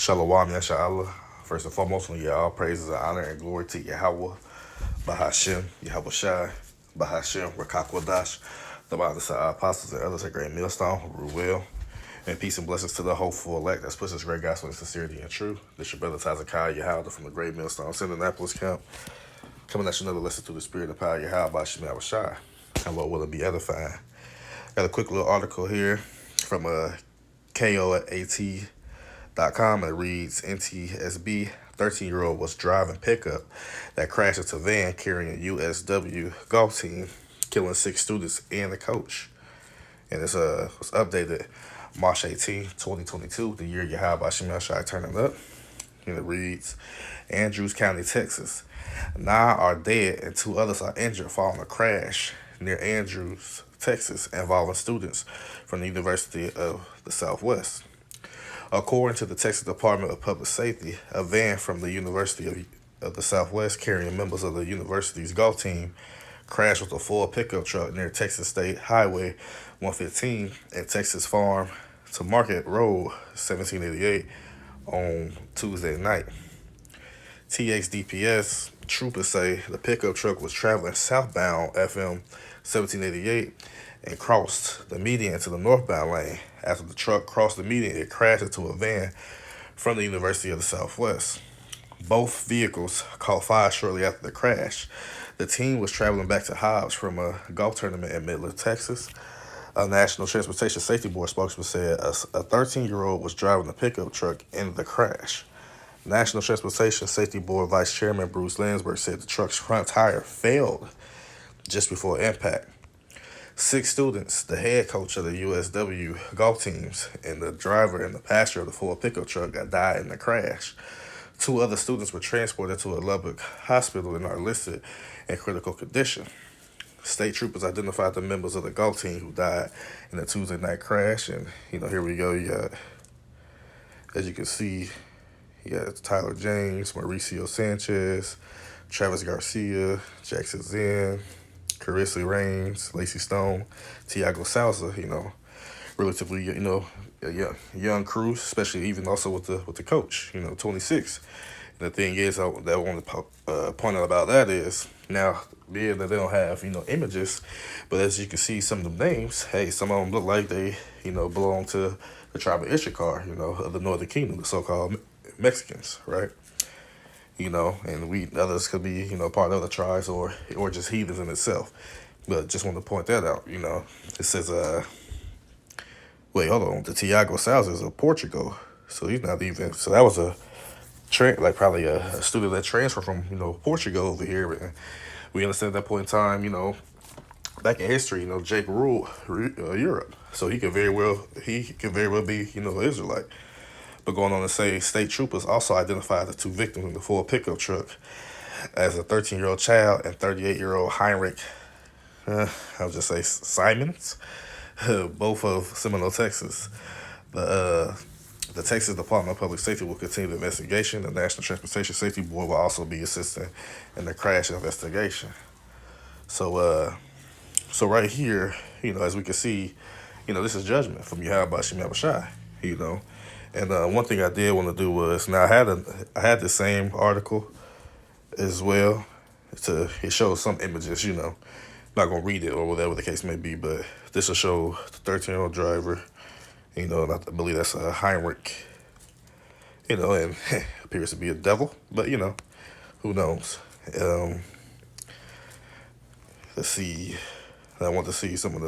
Shalom, Yasha'Allah. First and foremost, when all praises and honor and glory to Yahweh, Bahashem, Yahweh Shai, Bahashem, Rakakwadash, the Bible our apostles and others at Great Millstone, Ruel, and peace and blessings to the hopeful elect that's pushed this great gospel in sincerity and truth. This your brother Tazakai Yahweh from the Great Millstone, Indianapolis camp, coming at you another lesson through the spirit of power Yahweh, Bahashem, Yahweh Shai. And Lord will it be edifying. Got a quick little article here from KOAT.com. It reads, NTSB 13-year-old was driving pickup that crashed into van carrying a USW golf team, killing 6 students and the coach. And it's was updated March 18, 2022, the year Yahweh Shemel Shai turning up. And it reads, Andrews County, Texas. 9 are dead and 2 others are injured following a crash near Andrews, Texas, involving students from the University of the Southwest. According to the Texas Department of Public Safety, a van from the University of the Southwest carrying members of the university's golf team crashed with a full pickup truck near Texas State Highway 115 and Texas Farm to Market Road 1788 on Tuesday night. TXDPS troopers say the pickup truck was traveling southbound FM 1788 and crossed the median into the northbound lane. After the truck crossed the median, it crashed into a van from the University of the Southwest. Both vehicles caught fire shortly after the crash. The team was traveling back to Hobbs from a golf tournament in Midland, Texas. A National Transportation Safety Board spokesman said a 13-year-old was driving the pickup truck in the crash. National Transportation Safety Board Vice Chairman Bruce Landsberg said the truck's front tire failed just before impact. 6 students, the head coach of the USW golf teams, and the driver and the passenger of the Ford pickup truck died in the crash. 2 other students were transported to a Lubbock hospital and are listed in critical condition. State troopers identified the members of the golf team who died in the Tuesday night crash. And, here we go. You got, as you can see, you got Tyler James, Mauricio Sanchez, Travis Garcia, Jackson Zen, Carissa Rains, Lacey Stone, Tiago Salza, relatively, a young crew, especially even also with the coach, 26. And the thing is, that I want to point out about that is, now, being that they don't have, images, but as you can see, some of the names, hey, some of them look like they, belong to the tribe of Issachar, of the Northern Kingdom, the so-called Mexicans, right? And others could be, part of other tribes or just heathens in itself. But just want to point that out, It says, wait, hold on. The Tiago Salles is of Portugal. So he's not even, so that was probably a student that transferred from, Portugal over here. And we understand at that point in time, back in history, Jake ruled Europe. So he could very well be, an Israelite. But going on to say, state troopers also identified the 2 victims in the Ford pickup truck as a 13-year-old child and 38-year-old Heinrich, I'll just say Simons, both of Seminole, Texas. The Texas Department of Public Safety will continue the investigation. The National Transportation Safety Board will also be assisting in the crash investigation. So right here, as we can see, this is judgment from Yahweh Shemel Shai, And one thing I did want to do was, now I had the same article as well. It shows some images, not gonna read it or whatever the case may be, but this will show the 13-year-old driver, and I believe that's a Heinrich, and appears to be a devil, but who knows? Let's see. I want to see some of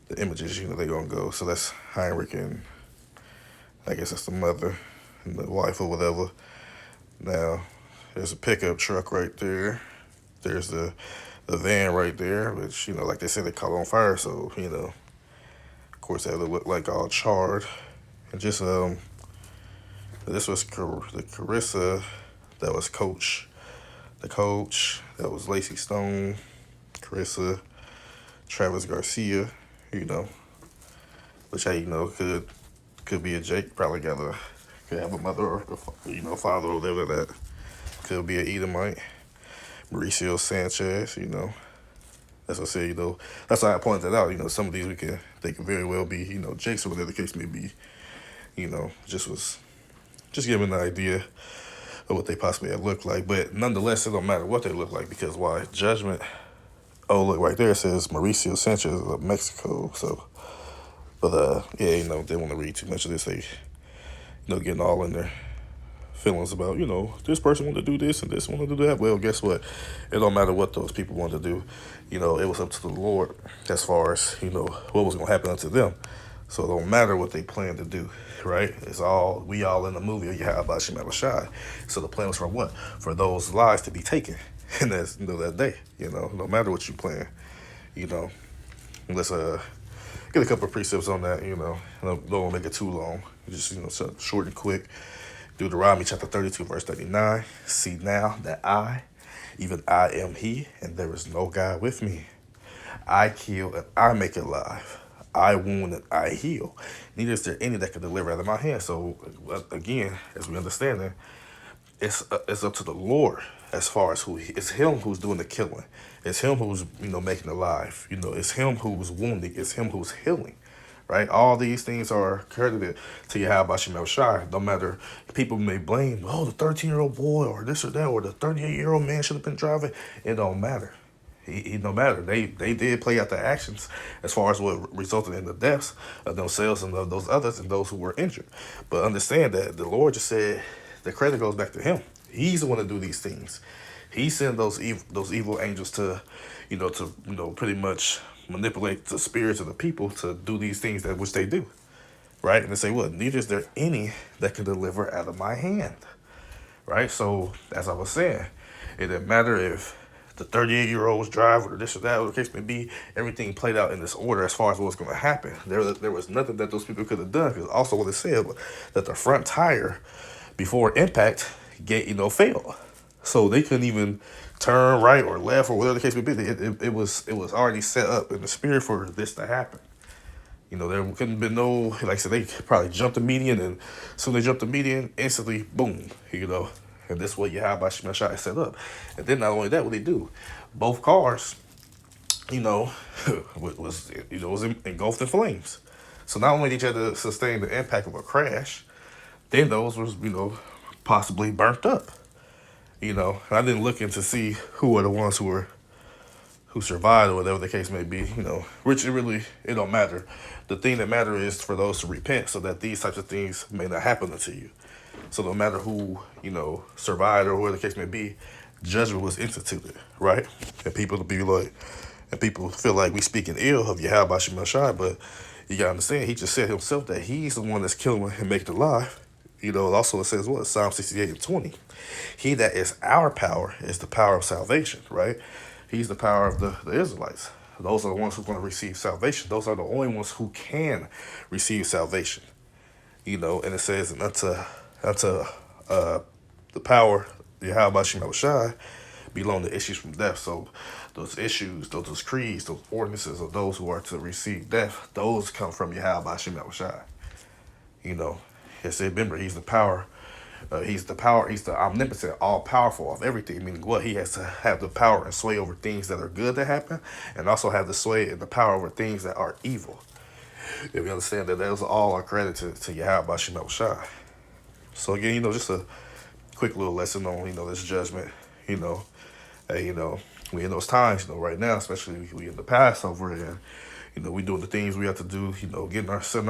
the images, they're gonna go. So that's Heinrich, and I guess that's the mother and the wife or whatever. Now, there's a pickup truck right there. There's the van right there, which, like they said, they caught on fire. So, of course, that would look like all charred. And just, this was the Carissa, that was coach. The coach, that was Lacey Stone, Carissa, Travis Garcia, which, could be a Jake, probably could have a mother or, father or whatever that could be an Edomite. Mauricio Sanchez, That's what I say, that's why I pointed that out. Some of these they can very well be, Jakes or whatever the case may be, just was just giving an idea of what they possibly have looked like. But nonetheless, it don't matter what they look like, because why? Judgment. Oh, look, right there it says Mauricio Sanchez of Mexico. So, but yeah, they want to read too much of this. They, getting all in their feelings about, this person wanted to do this and this wanted to do that. Well, guess what? It don't matter what those people wanted to do. It was up to the Lord as far as, what was going to happen unto them. So it don't matter what they plan to do, right? We all in the movie of Yahweh Shem Abishai. So the plan was for what? For those lives to be taken. And that's, that day, no matter what you plan, let's get a couple of precepts on that, don't make it too long. Just, short and quick. Deuteronomy chapter 32, verse 39. See now that even I am he, and there is no God with me. I kill and I make alive. I wound and I heal. Neither is there any that can deliver out of my hand. So again, as we understand that, it's up to the Lord as far as it's him who's doing the killing. It's him who's making alive. It's him who's wounding. It's him who's healing. Right? All these things are credited to Yahweh Shem Shai. No matter, people may blame, the 13-year-old boy or this or that, or the 38-year-old man should have been driving. It don't matter. It don't matter. They did play out the actions as far as what resulted in the deaths of themselves and of those others and those who were injured. But understand that the Lord just said the credit goes back to him. He's the one to do these things. He sent those evil angels to, pretty much manipulate the spirits of the people to do these things that which they do, right? And they say, what? Neither is there any that can deliver out of my hand, right? So as I was saying, it didn't matter if the 38-year-old was driving or this or that, or the case may be. Everything played out in this order as far as what was going to happen. There was nothing that those people could have done, because also what it said was that the front tire before impact failed. So they couldn't even turn right or left or whatever the case may be. It was already set up in the spirit for this to happen. There couldn't have been no, like I said, they probably jumped the median, and soon they jumped the median, instantly, boom, And this is what Yahweh Shem Shai set up. And then not only that, what they do, both cars, was engulfed in flames. So not only did you have to sustain the impact of a crash, then those was, possibly burnt up. I didn't look in to see who were the ones who survived or whatever the case may be, which it don't matter. The thing that matters is for those to repent so that these types of things may not happen to you. So no matter who, survived or whatever the case may be, judgment was instituted, right? And people feel like we speaking ill of Yahweh Shem Shai, but you gotta understand, he just said himself that he's the one that's killing and making alive. Also it says what? Psalm 68:20. He that is our power is the power of salvation, right? He's the power of the Israelites. Those are the ones who are going to receive salvation. Those are the only ones who can receive salvation. And it says, and unto the power, Yahweh Shem Shai, belong the issues from death. So those issues, those creeds, those ordinances of those who are to receive death, those come from Yahweh Shem Shai. Remember, he's the power. He's the omnipotent, all-powerful of everything, meaning what? He has to have the power and sway over things that are good to happen, and also have the sway and the power over things that are evil. If you understand that, those all are credited to Yahweh Shem Shai. So again, just a quick little lesson on, this judgment. Hey, we in those times, right now, especially we in the Passover, and, we doing the things we have to do, setting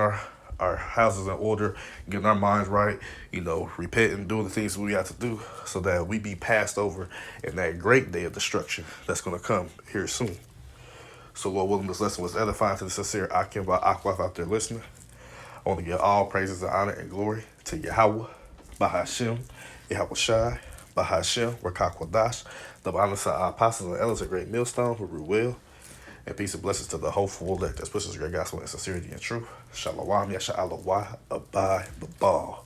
our houses in order, getting our minds right, repenting, doing the things we have to do so that we be passed over in that great day of destruction that's going to come here soon. So Lord willing, this lesson was edifying to the sincere Akim by Akwaf out there listening. I want to give all praises and honor and glory to Yahweh, Bahashem, Yahweh Shai, Bahashem, Rakakwadash, the honor to our apostles and elders, a great millstone who rule well. And peace and blessings to the hopeful elect that pushes great gospel and sincerity and truth. Shalom, Yasha Allah, Abai, Babal.